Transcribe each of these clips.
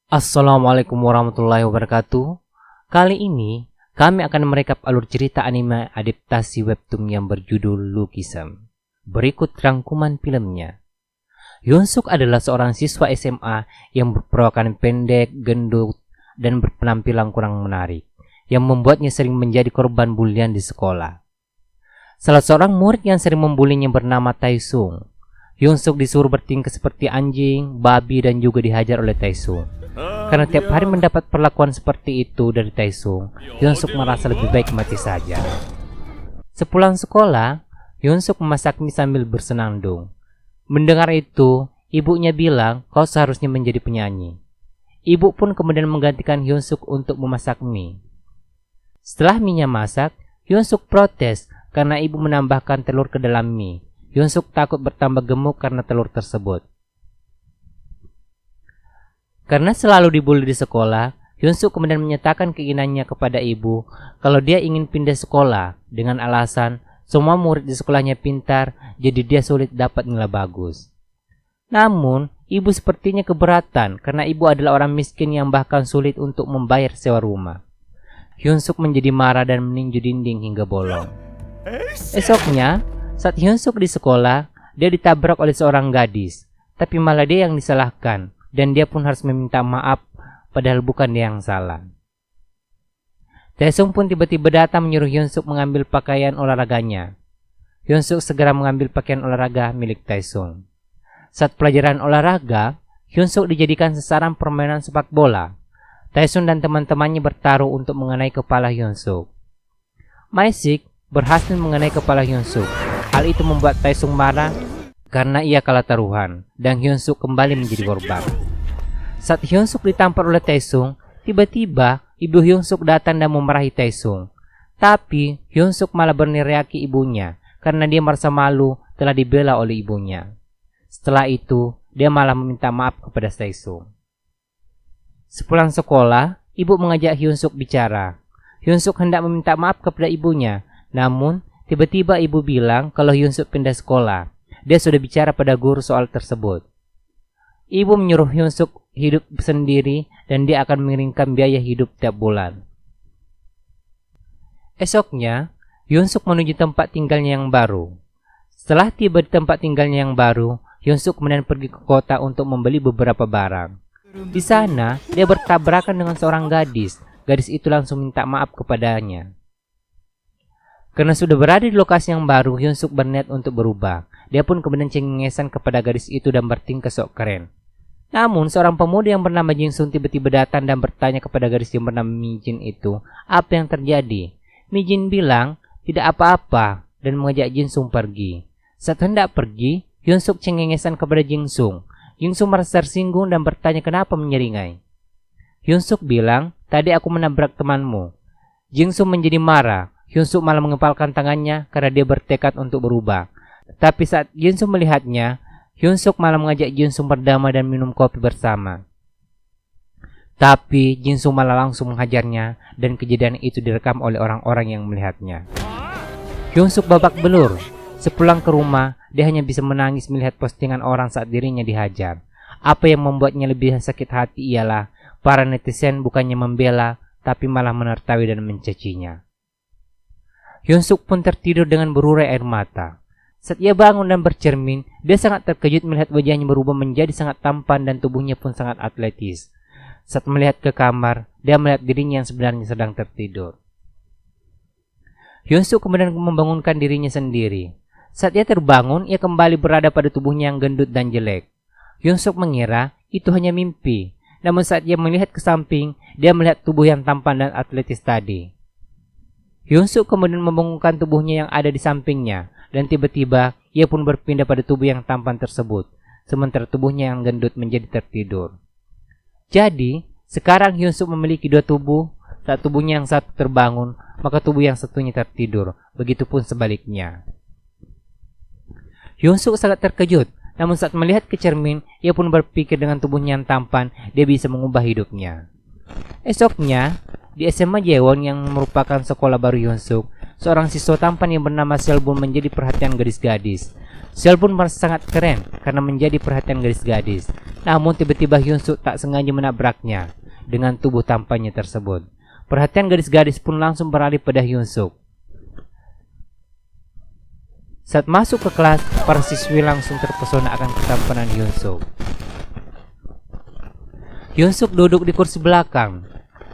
Assalamualaikum warahmatullahi wabarakatuh. Kali ini kami akan merekap alur cerita anime adaptasi webtoon yang berjudul Lukisan. Berikut rangkuman filmnya. Hyunsuk adalah seorang siswa SMA yang berperawakan pendek, gendut, dan berpenampilan kurang menarik, yang membuatnya sering menjadi korban bulian di sekolah. Salah seorang murid yang sering membulinya bernama Taesung. Hyunsuk disuruh bertingkah seperti anjing, babi, dan juga dihajar oleh Taesung. Karena tiap hari mendapat perlakuan seperti itu dari Taesung, Hyunsuk merasa lebih baik mati saja. Sepulang sekolah, Hyunsuk memasak mie sambil bersenandung. Mendengar itu, ibunya bilang kau seharusnya menjadi penyanyi. Ibu pun kemudian menggantikan Hyunsuk untuk memasak mie. Setelah mie-nya masak, Hyunsuk protes karena ibu menambahkan telur ke dalam mie. Hyunsuk takut bertambah gemuk karena telur tersebut. Karena selalu dibully di sekolah, Hyunsuk kemudian menyatakan keinginannya kepada ibu kalau dia ingin pindah sekolah dengan alasan semua murid di sekolahnya pintar, jadi dia sulit dapat nilai bagus. Namun, ibu sepertinya keberatan karena ibu adalah orang miskin yang bahkan sulit untuk membayar sewa rumah. Hyunsuk menjadi marah dan meninju dinding hingga bolong. Esoknya, saat Hyunsuk di sekolah, dia ditabrak oleh seorang gadis, tapi malah dia yang disalahkan. Dan dia pun harus meminta maaf, padahal bukan dia yang salah. Taesung pun tiba-tiba datang menyuruh Hyunsuk mengambil pakaian olahraganya. Hyunsuk segera mengambil pakaian olahraga milik Taesung. Saat pelajaran olahraga, Hyunsuk dijadikan sasaran permainan sepak bola. Taesung dan teman-temannya bertaruh untuk mengenai kepala Hyunsuk. Maesik berhasil mengenai kepala Hyunsuk. Hal itu membuat Taesung marah karena ia kalah taruhan, dan Hyunsuk kembali menjadi korban. Saat Hyunsuk ditampar oleh Taesung, tiba-tiba ibu Hyunsuk datang dan memarahi Taesung. Tapi Hyunsuk malah meneriaki ibunya karena dia merasa malu telah dibela oleh ibunya. Setelah itu, dia malah meminta maaf kepada Taesung. Sepulang sekolah, ibu mengajak Hyunsuk bicara. Hyunsuk hendak meminta maaf kepada ibunya, namun tiba-tiba ibu bilang kalau Hyunsuk pindah sekolah. Dia sudah bicara pada guru soal tersebut. Ibu menyuruh Hyunsuk hidup sendiri dan dia akan mengirimkan biaya hidup tiap bulan. Esoknya, Hyunsuk menuju tempat tinggalnya yang baru. Setelah tiba di tempat tinggalnya yang baru, Hyunsuk kemudian pergi ke kota untuk membeli beberapa barang. Di sana, dia bertabrakan dengan seorang gadis. Gadis itu langsung minta maaf kepadanya. Karena sudah berada di lokasi yang baru, Hyunsuk berniat untuk berubah. Dia pun kemudian cengengesan kepada gadis itu dan bertingkah sok keren. Namun, seorang pemuda yang bernama Jin-sung tiba-tiba datang dan bertanya kepada gadis yang bernama Mi-jin itu, apa yang terjadi? Mi-jin bilang, tidak apa-apa, dan mengajak Jin-sung pergi. Saat hendak pergi, Hyunsuk cengengesan kepada Jin-sung. Jin-sung merasa tersinggung dan bertanya kenapa menyeringai. Hyunsuk bilang, tadi aku menabrak temanmu. Jin-sung menjadi marah. Hyunsuk malah mengepalkan tangannya karena dia bertekad untuk berubah. Tapi saat Jin-sung melihatnya, Hyunsuk malah mengajak Jin-sung berdamai dan minum kopi bersama. Tapi Jin-sung malah langsung menghajarnya dan kejadian itu direkam oleh orang-orang yang melihatnya. Hyunsuk babak belur. Sepulang ke rumah, dia hanya bisa menangis melihat postingan orang saat dirinya dihajar. Apa yang membuatnya lebih sakit hati ialah para netizen bukannya membela, tapi malah menertawa dan mencacinya. Hyunsuk pun tertidur dengan berurai air mata. Saat ia bangun dan bercermin, dia sangat terkejut melihat wajahnya berubah menjadi sangat tampan dan tubuhnya pun sangat atletis. Saat melihat ke kamar, dia melihat dirinya yang sebenarnya sedang tertidur. Hyunsuk kemudian membangunkan dirinya sendiri. Saat ia terbangun, ia kembali berada pada tubuhnya yang gendut dan jelek. Hyunsuk mengira itu hanya mimpi. Namun saat ia melihat ke samping, dia melihat tubuh yang tampan dan atletis tadi. Hyunsuk kemudian membangunkan tubuhnya yang ada di sampingnya, dan tiba-tiba ia pun berpindah pada tubuh yang tampan tersebut, sementara tubuhnya yang gendut menjadi tertidur. Jadi, sekarang Hyunsuk memiliki dua tubuh. Saat tubuhnya yang satu terbangun, maka tubuh yang satunya tertidur, begitupun sebaliknya. Hyunsuk sangat terkejut, namun saat melihat ke cermin, ia pun berpikir dengan tubuhnya yang tampan, dia bisa mengubah hidupnya. Esoknya, di SMA Jaewon yang merupakan sekolah baru Hyunsuk, seorang siswa tampan yang bernama Selbun menjadi perhatian gadis-gadis. Seol pun merasa sangat keren karena menjadi perhatian gadis-gadis. Namun tiba-tiba Hyunsuk tak sengaja menabraknya dengan tubuh tampannya tersebut. Perhatian gadis-gadis pun langsung beralih pada Hyunsuk. Saat masuk ke kelas, para siswi langsung terpesona akan ketampanan Hyunsuk. Hyunsuk duduk di kursi belakang.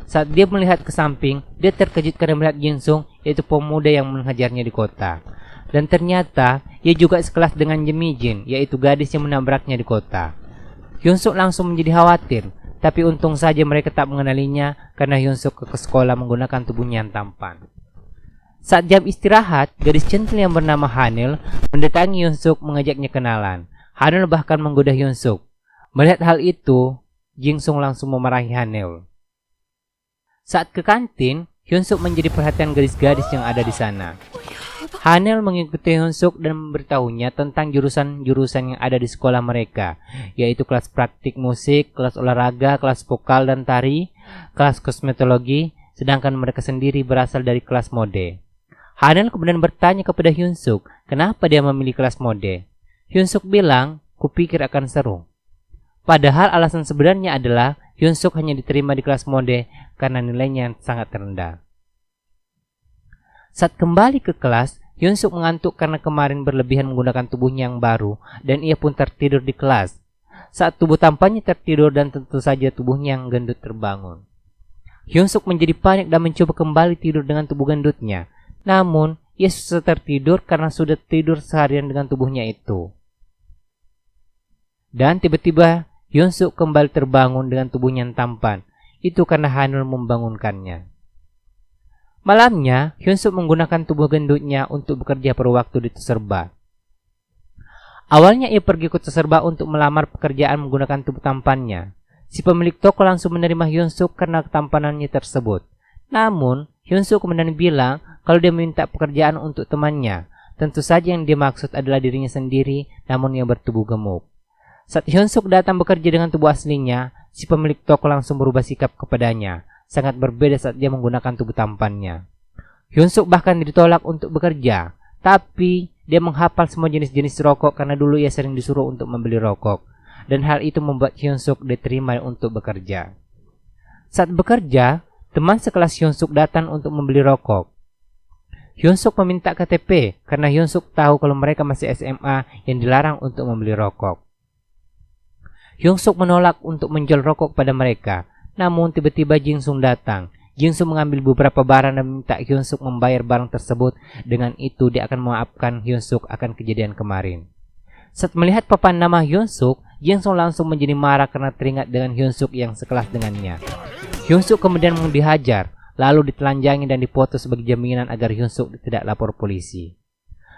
Saat dia melihat ke samping, dia terkejut karena melihat Jinsung, yaitu pemuda yang menghajarnya di kota. Dan ternyata, ia juga sekelas dengan Jemijin, yaitu gadis yang menabraknya di kota. Hyunsuk langsung menjadi khawatir, tapi untung saja mereka tak mengenalinya karena Hyunsuk ke sekolah menggunakan tubuhnya yang tampan. Saat jam istirahat, gadis centil yang bernama Hanil mendatangi Hyunsuk mengajaknya kenalan. Hanil bahkan menggoda Hyunsuk. Melihat hal itu, Jinsung langsung memarahi Hanil. Saat ke kantin, Hyunsuk menjadi perhatian gadis-gadis yang ada di sana. Hanil mengikuti Hyunsuk dan memberitahunya tentang jurusan-jurusan yang ada di sekolah mereka, yaitu kelas praktik musik, kelas olahraga, kelas vokal dan tari, kelas kosmetologi, sedangkan mereka sendiri berasal dari kelas mode. Hanil kemudian bertanya kepada Hyunsuk, kenapa dia memilih kelas mode. Hyunsuk bilang, kupikir akan seru. Padahal alasan sebenarnya adalah Hyunsuk hanya diterima di kelas mode karena nilainya yang sangat rendah. Saat kembali ke kelas, Hyunsuk mengantuk karena kemarin berlebihan menggunakan tubuhnya yang baru dan ia pun tertidur di kelas. Saat tubuh tampannya tertidur dan tentu saja tubuhnya yang gendut terbangun. Hyunsuk menjadi panik dan mencoba kembali tidur dengan tubuh gendutnya. Namun, ia susah tertidur karena sudah tidur seharian dengan tubuhnya itu. Dan tiba-tiba Hyunsuk kembali terbangun dengan tubuhnya yang tampan. Itu karena Hanul membangunkannya. Malamnya, Hyunsuk menggunakan tubuh gendutnya untuk bekerja per waktu di Tsuserba. Awalnya ia pergi ke Tsuserba untuk melamar pekerjaan menggunakan tubuh tampannya. Si pemilik toko langsung menerima Hyunsuk karena ketampanannya tersebut. Namun, Hyunsuk kemudian bilang kalau dia minta pekerjaan untuk temannya. Tentu saja yang dia maksud adalah dirinya sendiri, namun yang bertubuh gemuk. Saat Hyunsuk datang bekerja dengan tubuh aslinya, si pemilik toko langsung berubah sikap kepadanya. Sangat berbeda saat dia menggunakan tubuh tampannya. Hyunsuk bahkan ditolak untuk bekerja, tapi dia menghafal semua jenis-jenis rokok karena dulu ia sering disuruh untuk membeli rokok. Dan hal itu membuat Hyunsuk diterima untuk bekerja. Saat bekerja, teman sekelas Hyunsuk datang untuk membeli rokok. Hyunsuk meminta KTP karena Hyunsuk tahu kalau mereka masih SMA yang dilarang untuk membeli rokok. Hyunsuk menolak untuk menjual rokok pada mereka. Namun tiba-tiba Jinsung datang. Jinsung mengambil beberapa barang dan meminta Hyunsuk membayar barang tersebut. Dengan itu dia akan memaafkan Hyunsuk akan kejadian kemarin. Saat melihat papan nama Hyunsuk, Jinsung langsung menjadi marah karena teringat dengan Hyunsuk yang sekelas dengannya. Hyunsuk kemudian dihajar, lalu ditelanjangi dan dipoto sebagai jaminan agar Hyunsuk tidak lapor polisi.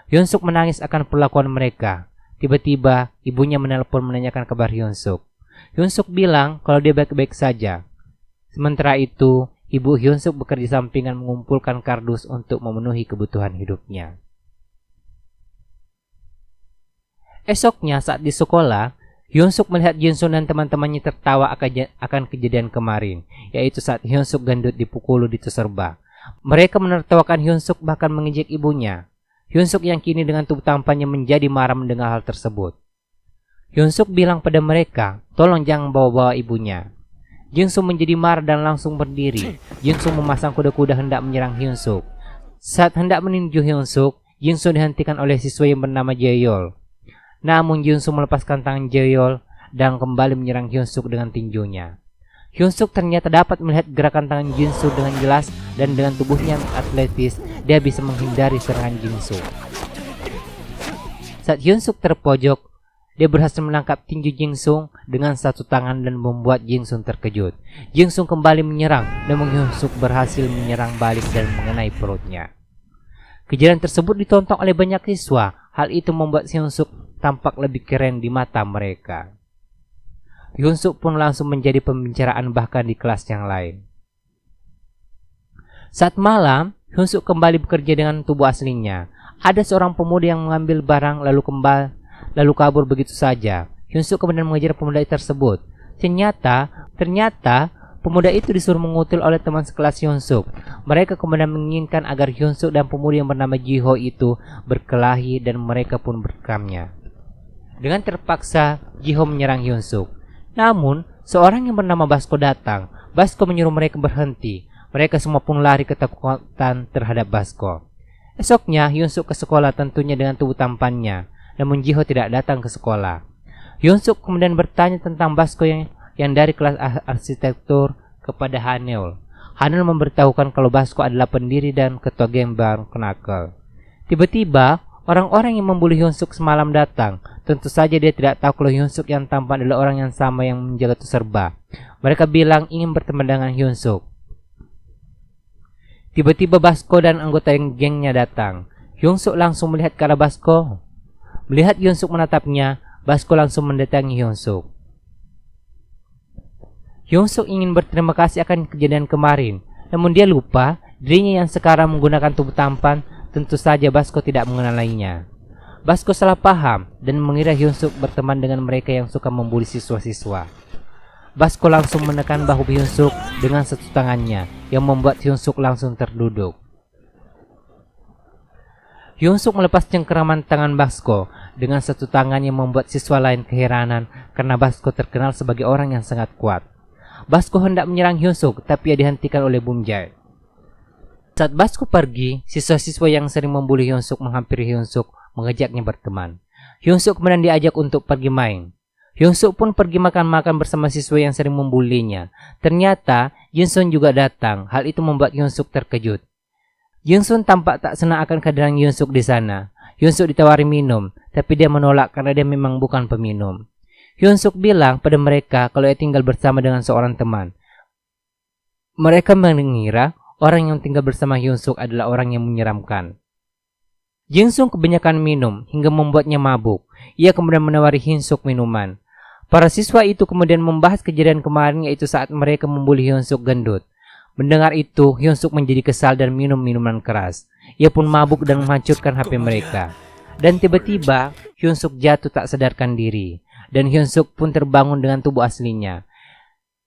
Hyunsuk menangis akan perlakuan mereka. Tiba-tiba, ibunya menelpon menanyakan kabar Hyunsuk. Hyunsuk bilang kalau dia baik-baik saja. Sementara itu, ibu Hyunsuk bekerja sampingan mengumpulkan kardus untuk memenuhi kebutuhan hidupnya. Esoknya saat di sekolah, Hyunsuk melihat Jinsung dan teman-temannya tertawa akan kejadian kemarin, yaitu saat Hyunsuk gendut dipukul di Tsuserba. Mereka menertawakan Hyunsuk bahkan mengejek ibunya. Hyunsuk yang kini dengan tubuh tampannya menjadi marah mendengar hal tersebut. Hyunsuk bilang pada mereka, tolong jangan bawa-bawa ibunya. Jinsung menjadi marah dan langsung berdiri. Jinsung memasang kuda-kuda hendak menyerang Hyunsuk. Saat hendak meninju Hyunsuk, Jinsung dihentikan oleh siswa yang bernama Jaeol. Namun Jinsung melepaskan tangan Jaeol dan kembali menyerang Hyunsuk dengan tinjunya. Hyunsuk ternyata dapat melihat gerakan tangan Jinsung dengan jelas dan dengan tubuhnya yang atletis, dia bisa menghindari serangan Jinsung. Saat Hyunsuk terpojok, dia berhasil menangkap tinju Jinsung dengan satu tangan dan membuat Jinsung terkejut. Jinsung kembali menyerang, namun Hyunsuk berhasil menyerang balik dan mengenai perutnya. Kejadian tersebut ditonton oleh banyak siswa. Hal itu membuat Hyunsuk tampak lebih keren di mata mereka. Hyunsuk pun langsung menjadi pembicaraan bahkan di kelas yang lain. Saat malam, Hyunsuk kembali bekerja dengan tubuh aslinya. Ada seorang pemuda yang mengambil barang lalu kabur begitu saja. Hyunsuk kemudian mengejar pemuda tersebut. Ternyata pemuda itu disuruh mengutil oleh teman sekelas Hyunsuk. Mereka kemudian menginginkan agar Hyunsuk dan pemuda yang bernama Jiho itu berkelahi dan mereka pun berkamnya. Dengan terpaksa, Jiho menyerang Hyunsuk. Namun, seorang yang bernama Basko datang. Basko menyuruh mereka berhenti. Mereka semua pun lari ketakutan terhadap Basko. Esoknya, Hyunsuk ke sekolah tentunya dengan tubuh tampannya. Namun Jiho tidak datang ke sekolah. Hyunsuk kemudian bertanya tentang Basko yang dari kelas arsitektur kepada Haneul. Haneul memberitahukan kalau Basko adalah pendiri dan ketua geng Bar Knuckle. Tiba-tiba, orang-orang yang membuli Hyunsuk semalam datang. Tentu saja dia tidak tahu kalau Hyunsuk yang tampan adalah orang yang sama yang menjaga Tsuserba. Mereka bilang ingin berteman dengan Hyunsuk. Tiba-tiba Basko dan anggota gengnya datang. Hyunsuk langsung melihat ke arah Basko. Melihat Hyunsuk menatapnya, Basko langsung mendatangi Hyunsuk. Hyunsuk ingin berterima kasih akan kejadian kemarin, namun dia lupa dirinya yang sekarang menggunakan tubuh tampan. Tentu saja Basko tidak mengenalinya. Basko salah paham dan mengira Hyunsuk berteman dengan mereka yang suka membuli siswa-siswa. Basko langsung menekan bahu Hyunsuk dengan satu tangannya, yang membuat Hyunsuk langsung terduduk. Hyunsuk melepas cengkeraman tangan Basko dengan satu tangan yang membuat siswa lain keheranan karena Basko terkenal sebagai orang yang sangat kuat. Basko hendak menyerang Hyunsuk, tapi ia dihentikan oleh Bumjae. Saat Basko pergi, siswa-siswa yang sering membuli Hyunsuk menghampiri Hyunsuk, mengajaknya berteman. Hyunsuk kemudian diajak untuk pergi main. Hyunsuk pun pergi makan-makan bersama siswa yang sering membulinya. Ternyata, Jinsun juga datang. Hal itu membuat Hyunsuk terkejut. Jinsun tampak tak senang akan kehadiran Hyunsuk di sana. Hyunsuk ditawari minum, tapi dia menolak karena dia memang bukan peminum. Hyunsuk bilang pada mereka kalau ia tinggal bersama dengan seorang teman. Mereka mengira orang yang tinggal bersama Hyunsuk adalah orang yang menyeramkan. Jinsung kebanyakan minum hingga membuatnya mabuk. Ia kemudian menawari Hyunsuk minuman. Para siswa itu kemudian membahas kejadian kemarin, yaitu saat mereka membuli Hyunsuk gendut. Mendengar itu, Hyunsuk menjadi kesal dan minum minuman keras. Ia pun mabuk dan menghancurkan HP mereka. Dan tiba-tiba, Hyunsuk jatuh tak sadarkan diri. Dan Hyunsuk pun terbangun dengan tubuh aslinya.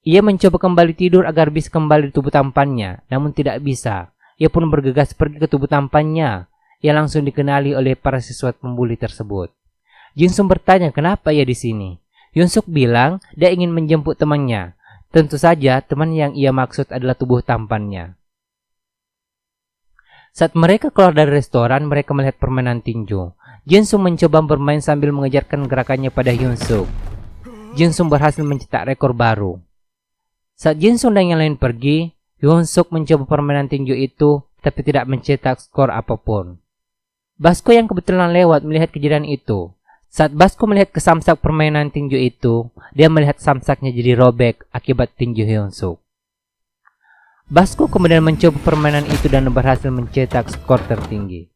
Ia mencoba kembali tidur agar bisa kembali di tubuh tampannya, namun tidak bisa. Ia pun bergegas pergi ke tubuh tampannya. Ia langsung dikenali oleh para siswa pembuli tersebut. Jinsung bertanya kenapa ia di sini. Hyunsuk bilang dia ingin menjemput temannya. Tentu saja teman yang ia maksud adalah tubuh tampannya. Saat mereka keluar dari restoran, mereka melihat permainan tinju. Jinsung mencoba bermain sambil mengejarkan gerakannya pada Hyunsuk. Jinsung berhasil mencetak rekor baru. Saat Jinsung dan yang lain pergi, Hyunsuk mencoba permainan tinju itu, tapi tidak mencetak skor apapun. Basko yang kebetulan lewat melihat kejadian itu. Saat Basko melihat kesamsak permainan tinju itu, dia melihat samsaknya jadi robek akibat tinju Hyunsuk. Basko kemudian mencoba permainan itu dan berhasil mencetak skor tertinggi.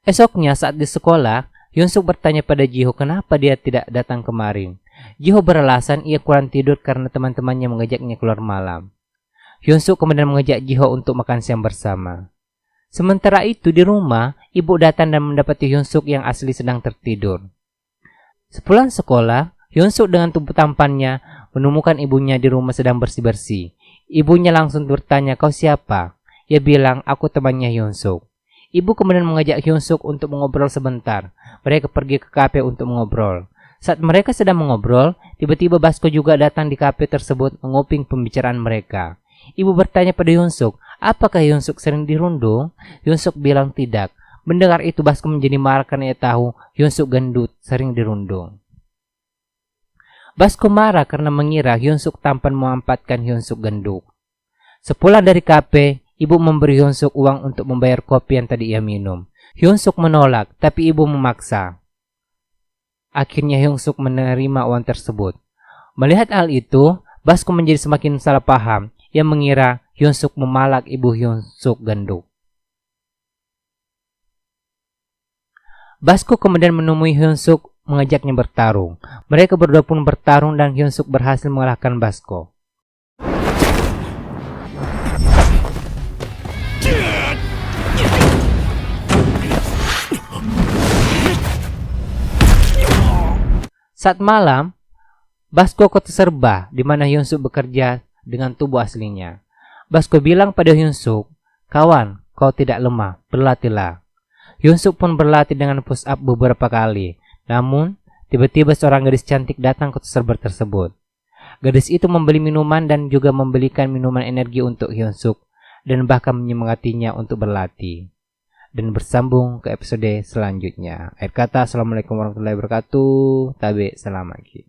Esoknya saat di sekolah, Hyunsuk bertanya pada Jiho kenapa dia tidak datang kemarin. Jiho beralasan ia kurang tidur karena teman-temannya mengajaknya keluar malam. Hyunsuk kemudian mengajak Jiho untuk makan siang bersama. Sementara itu di rumah, ibu datang dan mendapati Hyunsuk yang asli sedang tertidur. Sepulang sekolah, Hyunsuk dengan tubuh tampannya menemukan ibunya di rumah sedang bersih-bersih. Ibunya langsung bertanya, "Kau siapa?" Ia bilang, "Aku temannya Hyunsuk." Ibu kemudian mengajak Hyunsuk untuk mengobrol sebentar. Mereka pergi ke kafe untuk mengobrol. Saat mereka sedang mengobrol, tiba-tiba Basko juga datang di kafe tersebut menguping pembicaraan mereka. Ibu bertanya pada Hyunsuk, apakah Hyunsuk sering dirundung? Hyunsuk bilang tidak. Mendengar itu Basko menjadi marah karena ia tahu Hyunsuk gendut sering dirundung. Basko marah karena mengira Hyunsuk tampan memanfaatkan Hyunsuk gendut. Sepulang dari kafe, ibu memberi Hyunsuk uang untuk membayar kopi yang tadi ia minum. Hyunsuk menolak, tapi ibu memaksa. Akhirnya Hyunsuk menerima uang tersebut. Melihat hal itu, Basko menjadi semakin salah paham. Ia mengira Hyunsuk memalak ibu Hyunsuk gendut. Basko kemudian menemui Hyunsuk mengajaknya bertarung. Mereka berdua pun bertarung dan Hyunsuk berhasil mengalahkan Basko. Saat malam, Basko ke Tsuserba di mana Hyunsuk bekerja dengan tubuh aslinya. Basko bilang pada Hyunsuk, "Kawan, kau tidak lemah, berlatihlah." Hyunsuk pun berlatih dengan push up beberapa kali. Namun, tiba-tiba seorang gadis cantik datang ke server tersebut. Gadis itu membeli minuman dan juga membelikan minuman energi untuk Hyunsuk dan bahkan menyemangatinya untuk berlatih. Dan bersambung ke episode selanjutnya. Akhir kata, Assalamualaikum warahmatullahi wabarakatuh. Tabe, salam lagi.